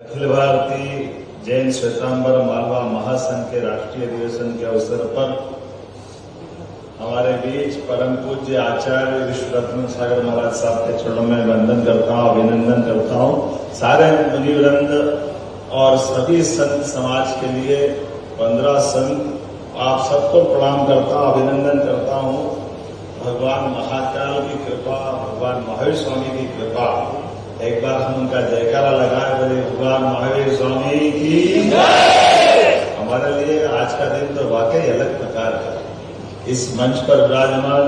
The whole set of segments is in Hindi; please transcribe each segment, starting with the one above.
अखिल भारतीय जैन श्वेतांबर मालवा महासंघ के राष्ट्रीय अधिवेशन के अवसर पर हमारे बीच परम पूज्य आचार्य विश्व रत्न सागर महाराज साहब के चरणों में वंदन करता हूँ, अभिनंदन करता हूँ। सारे मुनिवृंद और सभी संत समाज के लिए 15 संत आप सबको प्रणाम करता हूँ, अभिनंदन करता हूँ। भगवान महाकाल की कृपा, भगवान महावीर स्वामी की कृपा, एक बार हम उनका जयकारा लगाए, बोले भगवान महावीर स्वामी की जय। हमारे लिए आज का दिन तो वाकई अलग प्रकार का। इस मंच पर विराजमान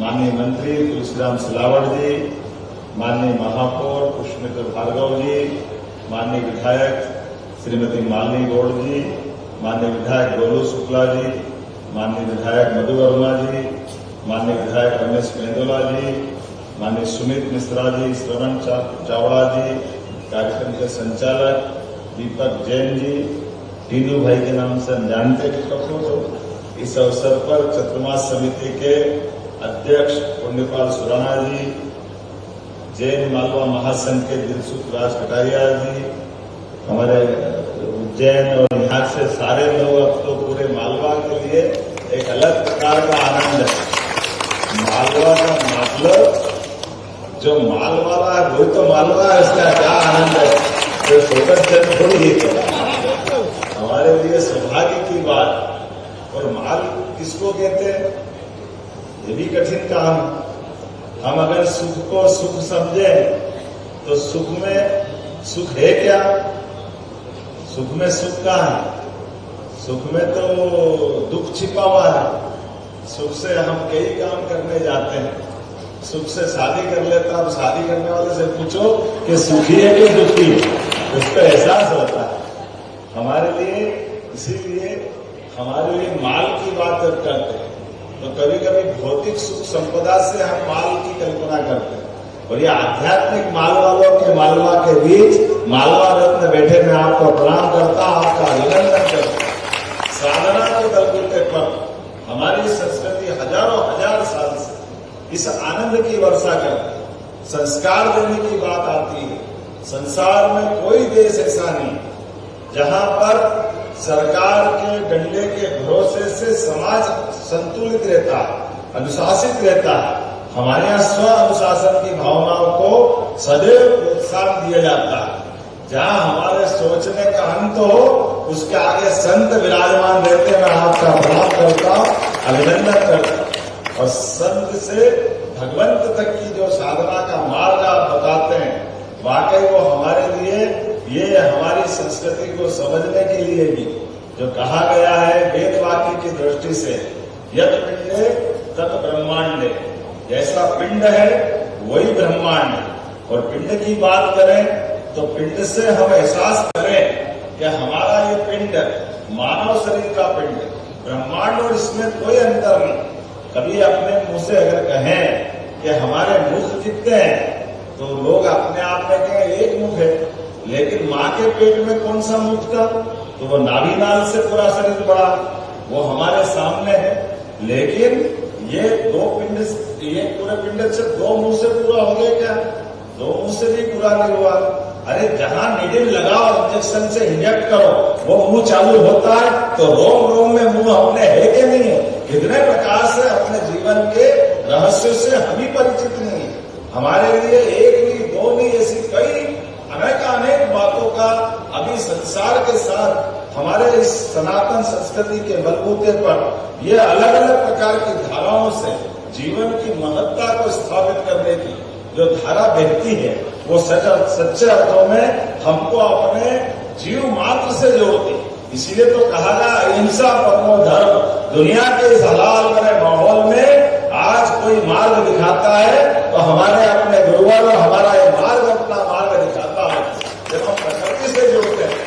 माननीय मंत्री तुलसीराम सिलावट जी, माननीय महापौर पुष्पमित्र भार्गव जी, माननीय विधायक श्रीमती मालिनी गौड़ जी, माननीय विधायक गोलू शुक्ला जी, माननीय विधायक मधु वर्मा जी, माननीय विधायक रमेश मेंदोला जी, माननीय सुमित मिश्रा जी, श्रवण चावड़ा जी, कार्यक्रम के संचालक दीपक जैन जी, टीनू भाई के नाम से जानते तो इस अवसर पर चतुर्मास समिति के अध्यक्ष पुण्यपाल सुराणा जी, जैन मालवा महासंघ के दिलसुख राज कटारिया जी, हमारे उज्जैन और यहाँ से सारे लोग, अब तो पूरे मालवा के लिए एक अलग प्रकार का आनंद है। मालवा का मतलब जो माल वाला है वही तो मालवा है, इसका क्या आनंद है, तो फोकस थोड़ी ही तो हमारे लिए सौभाग्य की बात। और माल किसको कहते हैं, ये भी कठिन काम। हम अगर सुख को सुख समझें तो सुख में सुख है क्या, सुख में सुख कहाँ है, सुख में तो दुख छिपा हुआ है। सुख से हम कई काम करने जाते हैं, सुख से शादी कर लेता, अब शादी करने वाले से पूछो कि सुखी है कि दुखी है, उसको एहसास होता है। हमारे लिए इसीलिए हमारे लिए माल की बात जब करते हैं तो कभी कभी भौतिक सुख संपदा से हम माल की कल्पना करते हैं, और ये आध्यात्मिक माल वालों के मालवा के बीच मालवा रत्न बैठे मैं आपको प्रणाम करता हूं, आपका अभिनंदन करता हूं। साधना के बलबूते पर हमारी संस्कृति हजारों हजार साल से इस आनंद की वर्षा करती है। संस्कार देने की बात आती है। संसार में कोई देश ऐसा नहीं जहां पर सरकार के डंडे के भरोसे से समाज संतुलित रहता है, अनुशासित रहता है। हमारे यहाँ स्व अनुशासन की भावनाओं को सदैव प्रोत्साहन दिया जाता है। जहाँ हमारे सोचने का अंत हो, उसके आगे संत विराजमान रहते हैं। मैं आपका प्रणाम करता हूँ, अभिनंदन करता हूँ। और संत से भगवंत तक की जो साधना का मार्ग आप बताते हैं, वाकई वो हमारे लिए, ये हमारी संस्कृति को समझने के लिए भी जो कहा गया है वेद वाक्य की दृष्टि से, यत पिंडे तत ब्रह्मांडे, जैसा पिंड है वही ब्रह्मांड है। और पिंड की बात करें तो पिंड से हम एहसास करें कि हमारा ये पिंड मानव शरीर का पिंड, ब्रह्मांड और इसमें कोई अंतर नहीं। कभी अपने मुंह से अगर कहें कि हमारे मुख कितने हैं तो लोग अपने आप में कहें एक मुख है, लेकिन माँ के पेट में कौन सा मुख था, तो वो नाभि नाल से पूरा शरीर बड़ा, वो हमारे सामने है। लेकिन ये दो पिंड, ये पूरे पिंड से दो मुंह से पूरा हो गया क्या, दो मुंह से भी पूरा नहीं हुआ। अरे जहां नीडल लगाओ, इंजेक्शन से इंजेक्ट करो, वो मुंह चालू होता है, तो रोम रोम में मुंह अपने है कि नहीं है। कितने प्रकार से अपने जीवन के रहस्य से हम ही परिचित नहीं है। हमारे लिए एक नहीं, दो नहीं, ऐसी कई अनेक बातों का अभी संसार के साथ हमारे इस सनातन संस्कृति के बलबूते पर ये अलग अलग प्रकार की धाराओं से जीवन की महत्ता को स्थापित करने की जो धारा बहती है, वो सच्चे अर्थों में हमको अपने जीव मात्र से जोड़ती। इसीलिए तो कहा गया अहिंसा परमो धर्म। दुनिया के इस हलाल भरे माहौल में आज कोई मार्ग दिखाता है तो हमारे अपने गुरुवर हमारा ये मार्ग, अपना मार्ग दिखाता है। जब हम प्रकृति से जुड़ते हैं,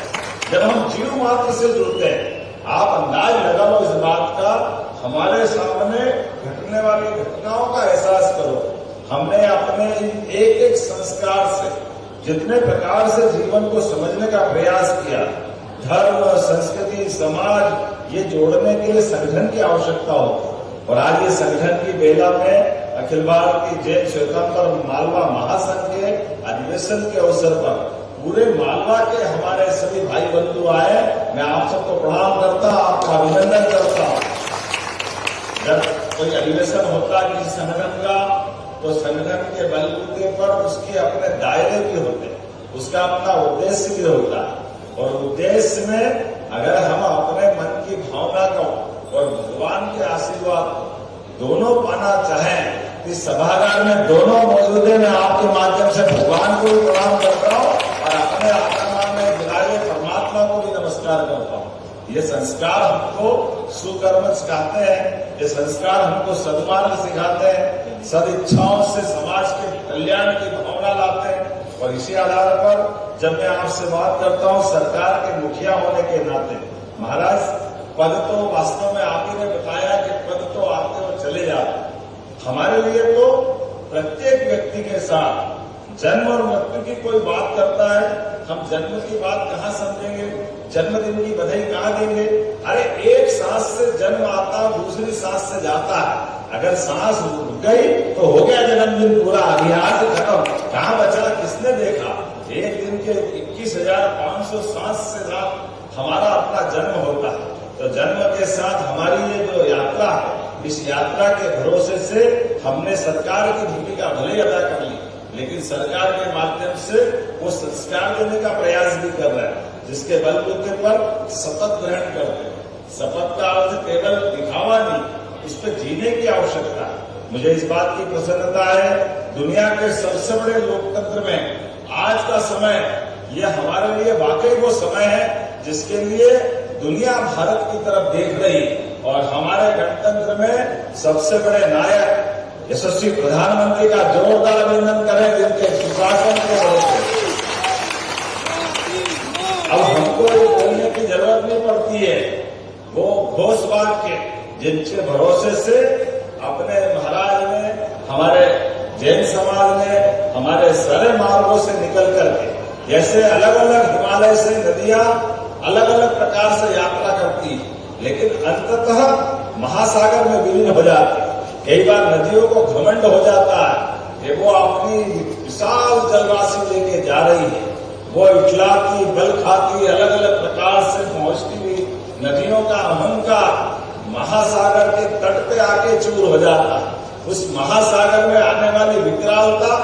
जब हम जीव मात्र से जुड़ते हैं, आप अंदाज लगा लो इस बात का, हमारे सामने घटने वाली घटनाओं का एहसास करो। हमने अपने एक एक संस्कार से जितने प्रकार से जीवन को समझने का प्रयास किया, धर्म, संस्कृति, समाज, ये जोड़ने के लिए संगठन की आवश्यकता होती है। और आज ये संगठन की बेला में अखिल भारतीय जैन श्वेतांबर मालवा महासंघ के अधिवेशन के अवसर पर पूरे मालवा के हमारे सभी भाई बंधु आए, मैं आप सबको प्रणाम करता, आपका अभिनंदन करता। जब कोई अधिवेशन होता है किसी संगठन का, तो संगठन के बलबूते पर उसके अपने दायरे भी होते हैं, उसका अपना उद्देश्य भी होता है। और उद्देश्य में अगर हम अपने मन की भावना को और भगवान के आशीर्वाद दोनों पाना चाहें, इस सभागार में दोनों मौजूद है। मैं आपके माध्यम से भगवान को भी प्रणाम करता हूँ और अपने आत्मा में विराजे परमात्मा को भी नमस्कार करता हूँ। ये संस्कार हमको सुकर्म सिखाते हैं, ये संस्कार हमको सद्मार्ग सिखाते हैं, सदिच्छाओं से समाज के कल्याण की भावना लाते हैं। और इसी आधार पर जब मैं आपसे बात करता हूँ सरकार के मुखिया होने के नाते, महाराज पद तो वास्तव में आप ही ने बताया कि पद तो आते और चले जाते, हमारे लिए तो प्रत्येक व्यक्ति के साथ जन्म और मृत्यु की कोई बात करता है, हम जन्म की बात कहाँ समझेंगे, जन्मदिन की बधाई कहाँ देंगे। अरे एक सांस से जन्म आता, दूसरी सांस से जाता है। अगर सांस रुक गई तो हो गया जन्मदिन पूरा, अभियान खत्म, कहाँ बचा, किसने देखा। एक दिन के 21,500 सांस से साथ हमारा अपना जन्म होता है। तो जन्म के साथ हमारी ये जो यात्रा है, इस यात्रा के भरोसे से हमने सरकार की भूमिका भले अदा कर ली, लेकिन सरकार के माध्यम से वो संस्कार देने का प्रयास भी कर रहा है, जिसके बलबूते पर शपथ ग्रहण करते हैं। शपथ का अर्थ केवल दिखावा नहीं, इस पर जीने की आवश्यकता है। मुझे इस बात की प्रसन्नता है, दुनिया के सबसे बड़े लोकतंत्र में आज का समय ये हमारे लिए वाकई वो समय है जिसके लिए दुनिया भारत की तरफ देख रही। और हमारे गणतंत्र में सबसे बड़े नायक यशस्वी प्रधानमंत्री का जोरदार अभिनंदन करें, जिनके सुशासन के भरोसे अब हमको ये बोलने की जरूरत नहीं पड़ती है। वो घोष वाक्य जिनके भरोसे से अपने महाराज ने, हमारे जैन समाज ने, हमारे सारे मार्गों से निकल करके, जैसे अलग अलग हिमालय से नदियां अलग अलग प्रकार से यात्रा करती है, लेकिन अंततः महासागर में विलीन हो जाती है। कई बार नदियों को घमंड हो जाता है कि वो अपनी विशाल जलराशि लेके जा रही है, वो इटलाती, बल खाती, अलग अलग प्रकार से पहुंचती हुई नदियों का अहंकार महासागर के तट पे आके चूर हो जाता है। उस महासागर में आने वाली विकरालता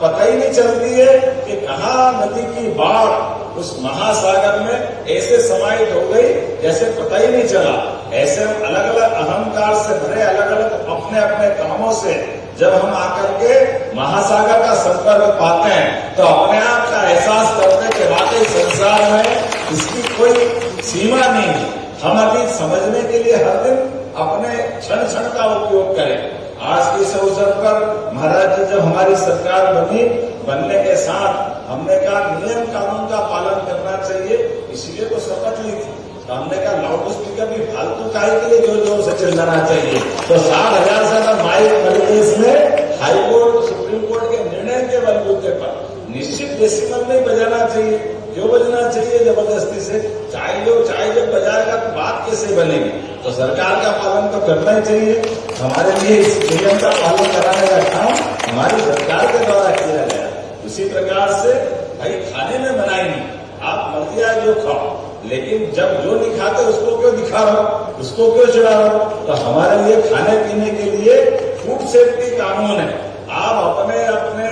पता ही नहीं चलती है कि कहाँ नदी की बाढ़ उस महासागर में ऐसे समाहित हो गई जैसे पता ही नहीं चला। ऐसे हम अलग अलग अहंकार से भरे, अलग अलग अपने अपने कामों से जब हम आकर के महासागर का संपर्क पाते हैं, तो अपने आप का एहसास करते हैं कि वाकई संसार में इसकी कोई सीमा नहीं है। हम अभी समझने के लिए हर दिन अपने क्षण क्षण का उपयोग करें। आज के इस अवसर पर महाराज जी जब हमारी सरकार बनने के साथ हमने कहा नियम कानून का पालन करना चाहिए, इसलिए तो शपथ ली थी। तो हमने कहा लाउड स्पीकर भी फालतू काहे के लिए जोर जोर से चिल्लाना चाहिए। तो 60,000 से ज्यादा माइक मध्यप्रदेश में हाईकोर्ट, सुप्रीम कोर्ट के निर्णय के बलबूते पर निश्चित डेसिमल नहीं बजाना चाहिए। क्यों बजना चाहिए जबरदस्ती से? चाहे जब बजाएगा तो बात कैसे बनेगी? तो सरकार का पालन तो करना ही चाहिए। हमारे लिए इस नियम का पालन कराने का काम हमारी सरकार के द्वारा किया गया। उसी प्रकार से भाई खाने में मनाही नहीं, आप मर्जी आए जो खाओ, लेकिन जब जो नहीं खाते उसको क्यों दिखा रहा हो, उसको क्यों चढ़ा रहा हो? तो हमारे लिए खाने पीने के लिए फूड सेफ्टी कानून है। आप अपने अपने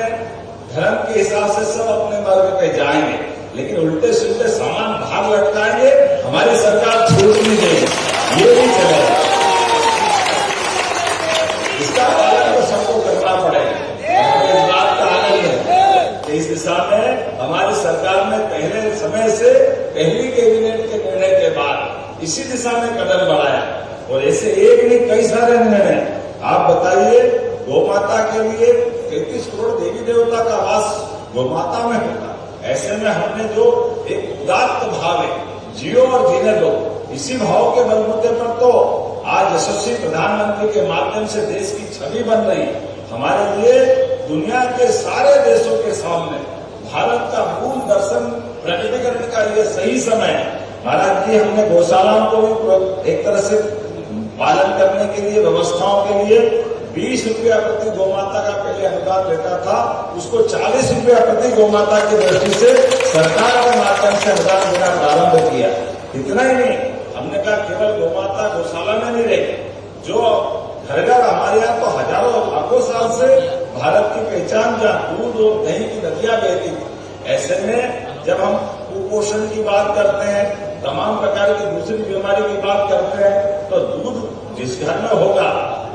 धर्म के हिसाब से सब अपने मार्ग पे जाएंगे, लेकिन उल्टे सीधे सामान बाहर लटकाएंगे, हमारी सरकार छूट नहीं देगी, ये नहीं चलेगा। इसका पालन तो सबको करना पड़ेगा। इस बात का आनंद है कि इस दिशा में हमारी सरकार ने पहले समय से पहली कैबिनेट के निर्णय के बाद इसी दिशा में कदम बढ़ाया। और ऐसे एक नहीं कई सारे निर्णय। आप बताइए, गौ माता के लिए 33 करोड़ देवी देवता का वास गौ माता में होता। ऐसे में हमने जो एक उदात्त भाव है, जियो और जीने दो, इसी भाव के बलबूते पर तो आज यशस्वी प्रधानमंत्री के माध्यम से देश की छवि बन रही। हमारे लिए दुनिया के सारे देशों के सामने भारत का मूल दर्शन प्रकटीकरण का ये सही समय है। महाराज जी, हमने गौशालाओं को भी एक तरह से पालन करने के लिए, व्यवस्थाओं के लिए 20 रुपया प्रति गौमाता का पहले अनुदान लेता था, उसको 40 रुपया प्रति गौमाता की दृष्टि से सरकार के माध्यम से अनुदान देना प्रारंभ किया। इतना ही नहीं, हमने कहा केवल गौमाता गौशाला में नहीं रही, जो घर घर हमारे यहाँ तो हजारों लाखों साल से भारत की पहचान जहाँ दूध और दही की नदियां बहती थी। ऐसे में जब हम कुपोषण की बात करते हैं, तमाम प्रकार की दूसरी बीमारी की बात करते हैं, तो दूध जिस घर में होगा,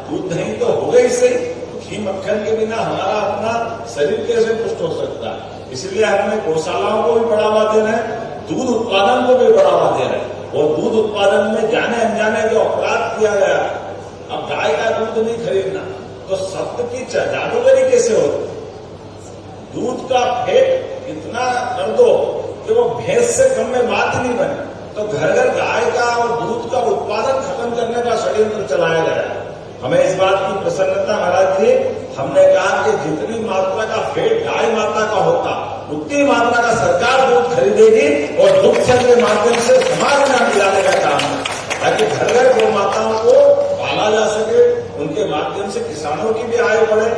दूध दही तो होगा ही सही, घी मक्खन के बिना हमारा अपना शरीर कैसे पुष्ट हो सकता है। इसलिए हमने गौशालाओं को भी बढ़ावा दे रहे हैं, दूध उत्पादन को भी बढ़ावा दे रहे हैं। और दूध उत्पादन में जाने अनजाने जो अपराध किया गया, अब गाय का दूध नहीं खरीदना, तो शब्द की जादूगरी कैसे होती? दूध का फेट इतना कर दो कि वो भैंस से कम में बात ही नहीं बने, तो घर घर गाय का और दूध का उत्पादन खत्म करने का षड्यंत्र चलाया गया। हमें इस बात की प्रसन्नता महाराज जी, हमने कहा कि जितनी मात्रा का फेट गाय माता का होता, उतनी मात्रा का सरकार दूध खरीदेगी और दूध के माध्यम से समाज में मिलाने का काम है, ताकि घर घर गौ माताओं को पाला जा सके, उनके माध्यम से किसानों की भी आय बढ़े,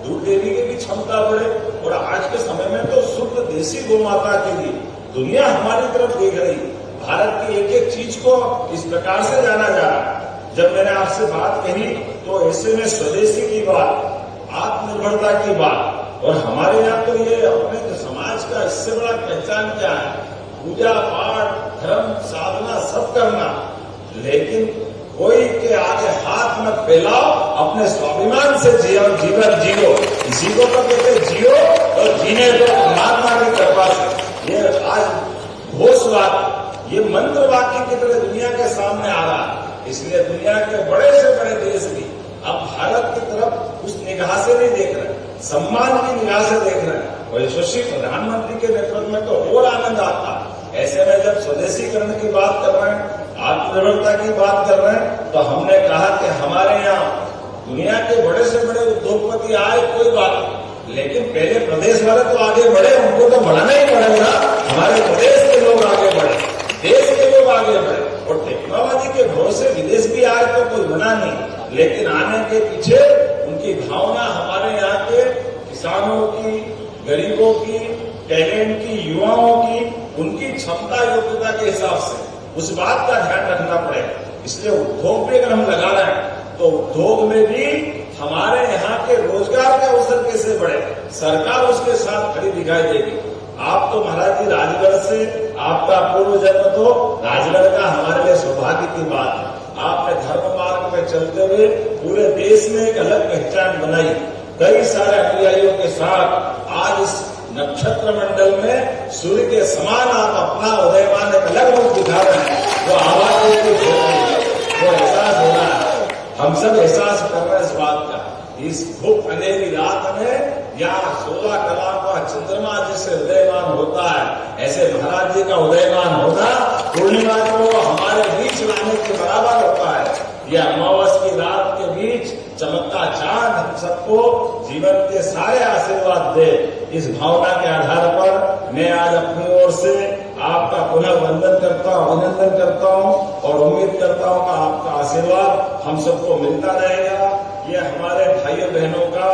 दूध देने की भी क्षमता बढ़े। और आज के समय में तो शुद्ध देसी गौ माता के लिए दुनिया हमारी तरफ देख रही। भारत की एक एक चीज को इस प्रकार से जाना जा रहा है। जब मैंने आपसे बात कही तो ऐसे में स्वदेशी की बात, आत्मनिर्भरता की बात, और हमारे यहाँ तो ये अपने समाज का इससे बड़ा पहचान क्या है? पूजा पाठ, धर्म, साधना सब करना, लेकिन कोई के आगे हाथ मत फैलाओ, अपने स्वाभिमान से जीवन जियो। इसी को तो कहते जियो और जीने दो परमात्मा की कृपा से। ये आज घोष वाक्य, ये मंत्र वाक्य की तरह दुनिया के सामने आ रहा है। इसलिए दुनिया के बड़े से बड़े देश भी अब भारत की तरफ उस निगाह से नहीं देख रहे, सम्मान की निगाह से देख रहे हैं। और यशस्वी प्रधानमंत्री के नेतृत्व में तो और आनंद आता। ऐसे में जब स्वदेशीकरण की बात कर रहे हैं, आत्मनिर्भरता की बात कर रहे हैं, तो हमने कहा कि हमारे यहाँ दुनिया के बड़े से बड़े उद्योगपति आए, कोई बात नहीं, लेकिन पहले प्रदेश वाले तो आगे बढ़े, उनको तो बढ़ाना ही पड़ेगा। हमारे प्रदेश के लोग आगे बढ़े, देश के लोग आगे बढ़े, और टेक्नोलॉजी के भरोसे विदेश भी आए तो कोई मना नहीं, लेकिन आने के पीछे उनकी भावना हमारे यहाँ के किसानों की, गरीबों की, टैलेंट की, युवाओं की, उनकी क्षमता योग्यता के हिसाब से उस बात का ध्यान रखना पड़ेगा। इसलिए उद्योग भी अगर हम लगा रहे हैं तो उद्योग में भी हमारे यहाँ के रोजगार के अवसर कैसे बढ़े, सरकार उसके साथ खड़ी दिखाई देगी। आप तो महाराज जी राजगढ़ से, आपका पूर्व जन्म तो राजगढ़ का हमारे लिए सौभाग्य की बात है। आपने धर्म मार्ग में चलते हुए पूरे देश में एक अलग पहचान बनाई। कई सारे अनुयायियों के साथ आज इस नक्षत्र मंडल में सूर्य के समान आप अपना उदयमान एक अलग रूप दिखा रहे हैं। वो आवाज वो एहसास हो रहा है, हम सब एहसास कर रहे हैं इस बात का। इस धूप अंधेरी रात में यहाँ 16 कला का चंद्रमा जैसे उदयमान होता है, ऐसे महाराज जी का उदयमान होना पूर्णिमा को हमारे बीच लाने के बराबर होता है। यह अमावस की रात के बीच चमकता चांद हम सबको जीवन के सारे आशीर्वाद दे। इस भावना के आधार पर मैं आज अपनी ओर से आपका पुनः वंदन करता हूँ, अभिनंदन करता हूँ, और उम्मीद करता हूँ कि आपका आशीर्वाद हम सबको मिलता रहेगा। ये हमारे भाइयों बहनों का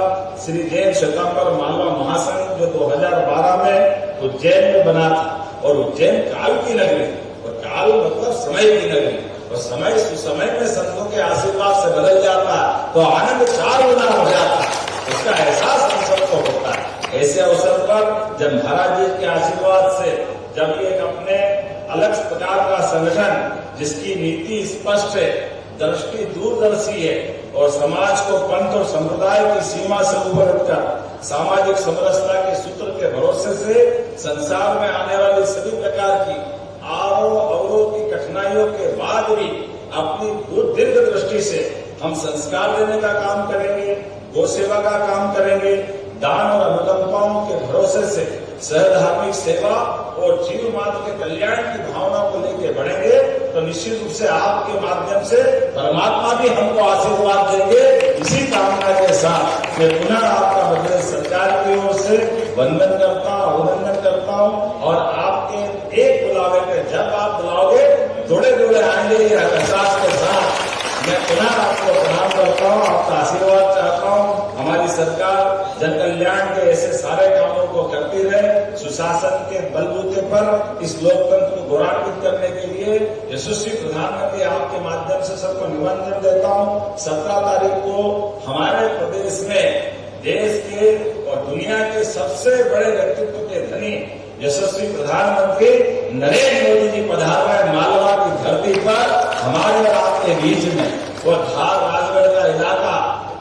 श्री जैन श्वेतांबर मालवा महासंघ जो 2012 में उज्जैन में बना था, और उज्जैन काल की नगरी, और काल मतलब समय की नगरी, और समय सुसमय में संतों के आशीर्वाद से बदल जाता है तो आनंद 4 गुना हो जाता है। उसका एहसास हम सबको होता है। ऐसे अवसर पर जब महाराज जी के आशीर्वाद से, जब एक अपने अलग प्रकार का संगठन जिसकी नीति स्पष्ट है, दृष्टि दूरदर्शी है, और समाज को पंथ और संप्रदाय की सीमा से ऊपर उठकर सामाजिक समरसता के सूत्र के भरोसे से संसार में आने वाली सभी प्रकार की अवरोध की कठिनाइयों के बाद भी अपनी दीर्घ दृष्टि से हम संस्कार देने का काम करेंगे, गौ सेवा का काम करेंगे, दान और अनुकंपाओं के भरोसे से सहधार्मिक सेवा और जीव मात्र के कल्याण की भावना को लेकर बढ़ेंगे, तो निश्चित रूप से आपके माध्यम से परमात्मा भी हमको आशीर्वाद देंगे। इसी कामना के साथ मैं पुनः आपका मध्य सरकार की ओर से वंदन करता हूँ, अभिनंदन करता हूँ, और आपके एक बुलावे पे जब आप बुलाओगे जोड़े जोड़े आएंगे, ये एहसास के साथ मैं पुनः आपको प्रणाम करता हूँ, आपका आशीर्वाद चाहता हूँ। हमारी सरकार जन कल्याण के ऐसे सारे कामों को करती रहे। सुशासन के बलबूते पर इस लोकतंत्र को गौरवान्वित करने के लिए यशस्वी प्रधानमंत्री आपके माध्यम से सबको निमंत्रण देता हूँ। 17 तारीख को हमारे प्रदेश में देश के और दुनिया के सबसे बड़े व्यक्तित्व के धनी यशस्वी प्रधानमंत्री नरेंद्र मोदी जी पधार रहे मालवा की धरती पर हमारे और आपके बीच में। वो धार राजगढ़ का इलाका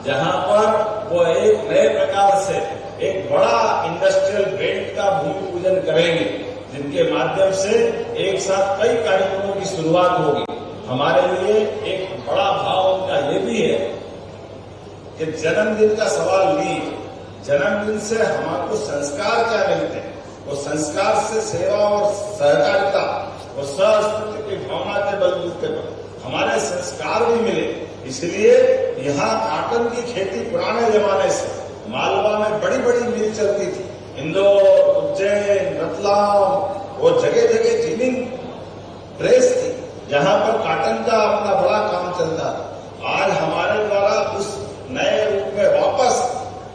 जहां पर वो एक नए प्रकार से एक बड़ा इंडस्ट्रियल बेल्ट का भूमि पूजन करेंगे, जिनके माध्यम से एक साथ कई कार्यक्रमों की शुरुआत होगी। हमारे लिए एक बड़ा भाव उनका ये भी है कि जन्मदिन का सवाल नहीं, जन्मदिन से हमारे संस्कार क्या मिलते हैं, वो संस्कार से सेवा और सहकारिता और सहअस्तित्व की भावना के बलबूते पर हमारे संस्कार भी मिले। इसलिए यहाँ कॉटन की खेती पुराने जमाने से मालवा में बड़ी बड़ी मिल चलती थी, इंदौर, उज्जैन, रतलाम, वो जगह जगह जिनिंग प्रेस थी जहाँ पर कॉटन का अपना बड़ा काम चलता था। आज हमारे द्वारा उस नए रूप में वापस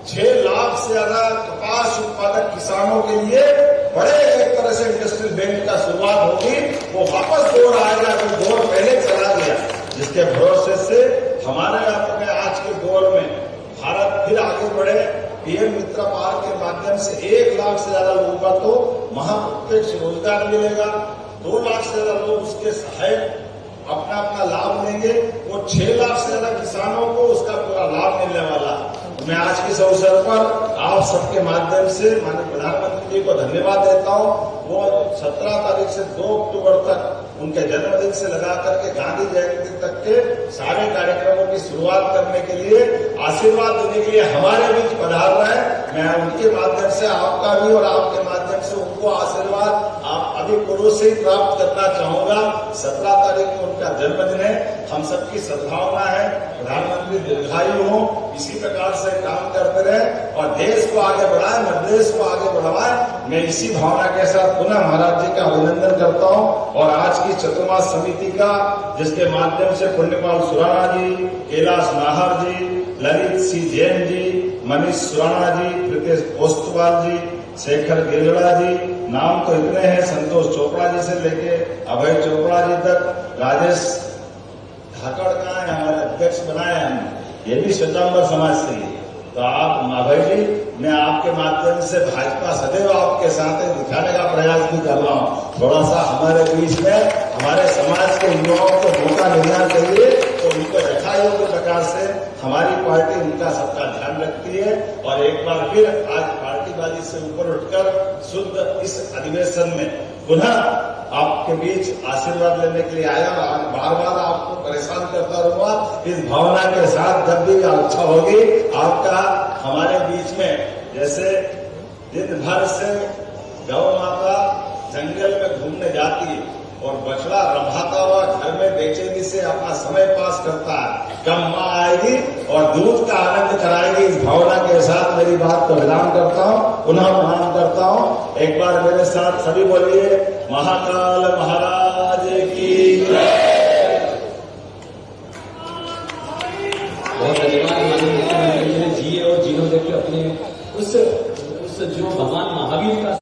6 लाख से ज्यादा कपास उत्पादक किसानों के लिए बड़े एक तरह से इंडस्ट्रियल बेल्ट का शुरुआत होगी। वो वापस दौर आएगा जो दौर पहले चला गया, जिसके भरोसे से हमारे अपने आज के दौर में भारत फिर आगे बढ़े। पीएम मित्र पार्क के माध्यम से 1 लाख से ज्यादा लोगों का तो महाप्रत्यक्ष रोजगार मिलेगा, 2 लाख से ज्यादा लोग उसके सहायक अपना अपना लाभ लेंगे। वो 6 लाख से ज्यादा किसानों को उसका पूरा लाभ मिलने वाला। मैं आज के इस अवसर पर आप सबके माध्यम से माननीय प्रधानमंत्री जी को धन्यवाद देता हूँ। वो 17 तारीख से 2 अक्टूबर तक उनके जन्मदिन से लगा करके गांधी जयंती तक के सारे कार्यक्रमों की शुरुआत करने के लिए, आशीर्वाद देने के लिए हमारे बीच पधार रहे हैं। मैं उनके माध्यम से आपका भी और आपके माध्यम से उनको आशीर्वाद आप अभी पुरुष से ही प्राप्त करना चाहूंगा। 17 तारीख को उनका जन्मदिन है, हम सबकी सद्भावना है प्रधानमंत्री दीर्घायु हो, इसी प्रकार से काम करते रहे और देश को आगे बढ़ाए, मध्यदेश को आगे बढ़ाए। मैं इसी भावना के साथ पुनः महाराज जी का अभिनंदन करता हूं और आज की चतुर्मास समिति का, जिसके माध्यम से पुण्यपाल सुराणा जी, कैलाश नाहर जी, ललित सिंह जैन जी, मनीष सुराणा जी, प्रीतेश पोस्तवाल जी, शेखर गिरगड़ा जी, नाम तो इतने हैं, संतोष चोपड़ा जी से लेके अभय चोपड़ा जी तक, राजेश धाकड़ का है हमारे अध्यक्ष बनाए हैं, ये भी श्वेतांबर समाज से ही। तो आप अभय जी, मैं आपके माध्यम से भाजपा सदैव आपके साथ दिखाने का प्रयास भी कर रहा हूँ। थोड़ा सा हमारे बीच में हमारे समाज के युवाओं को मौका मिलना चाहिए, तो उनको यथायोग्य प्रकार से हमारी पार्टी उनका सबका ध्यान रखती है। और एक बार फिर आज पार्टीबाजी से ऊपर उठकर शुद्ध इस अधिवेशन में पुनः आपके बीच आशीर्वाद लेने के लिए आया। बार बार आपको परेशान करता रहूंगा, इस भावना के साथ जब भी अच्छा होगी आपका हमारे बीच में। जैसे दिन भर से गौ माता जंगल में घूमने जाती है और बछड़ा रंभाता हुआ घर में बेचैनी से अपना समय पास करता है, कब माँ आएगी और दूध का आनंद कराएगी, इस भावना के साथ मेरी बात को विराम करता हूँ, पुनः प्रणाम करता हूँ। एक बार मेरे साथ सभी बोलिए, महाकाल महाराज की जय। बहुत धन्यवाद माननीय मुख्यमंत्री जी ने जिए और जिन्होंने अपने उस जो भगवान महावीर का